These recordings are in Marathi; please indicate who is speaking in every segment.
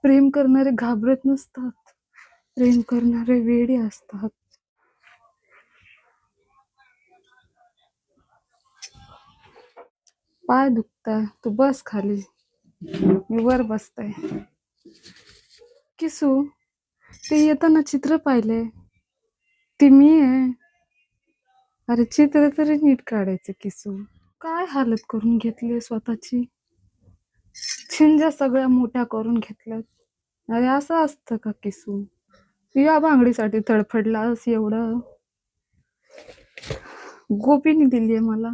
Speaker 1: प्रेम करणारे घाबरत नसतात. प्रेम करणारे वेडे असतात. पाय दुखताय, तू बस खाली. मी वर बसते. किसू, ते येताना चित्र पाहिले. ती मी आहे. अरे चित्र तरी नीट काढायचं किसू. काय हालत करून घेतली स्वतःची. छिंजा सगळ्या मोठ्या करून घेतल्यात. अरे असं असतं का किसू? या बांगडीसाठी तडफडलास एवढं. गोपीने दिलीये मला,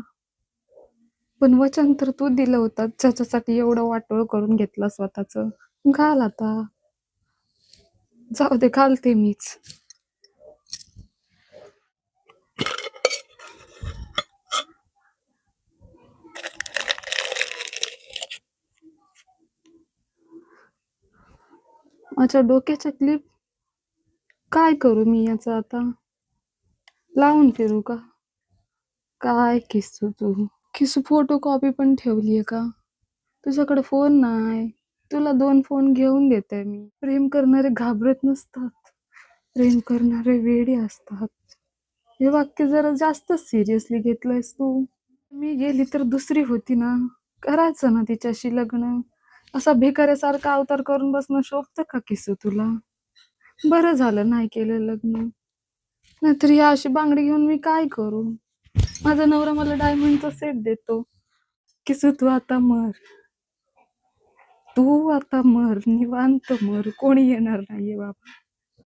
Speaker 1: पण वचन तर तू दिलं होतं, ज्याच्यासाठी एवढं वाटोळ करून घेतलं स्वतःच. घाल आता. जाऊ दे, घालते मीच. माझ्या डोक्याच्या क्लिप काय करू मी याचं आता? लावून फिरू का? काय किसू तू? किसू फोटो कॉपी पण ठेवलीये का? तुझ्याकडे फोन नाही. तुला 2 फोन घेऊन देते मी. प्रेम करणारे घाबरत नसतात. प्रेम करणारे वेडे असतात. हे वाक्य जरा जास्त सिरियसली घेतलंयस तू. मी गेली तर दुसरी होती ना. करायचं ना तिच्याशी लग्न. असा भिकाऱ्यासारखा अवतार करून बसणं शोभतं का किसू तुला? बरं झालं नाही केलं लग्न. नाहीतर ही अशी बांगडी घेऊन मी काय करू? माझा नवरा मला डायमंडचा सेट देतो. किसू तू आता मर. तू आता मर, निवांत मर. कोणी येणार नाहीये बाबा.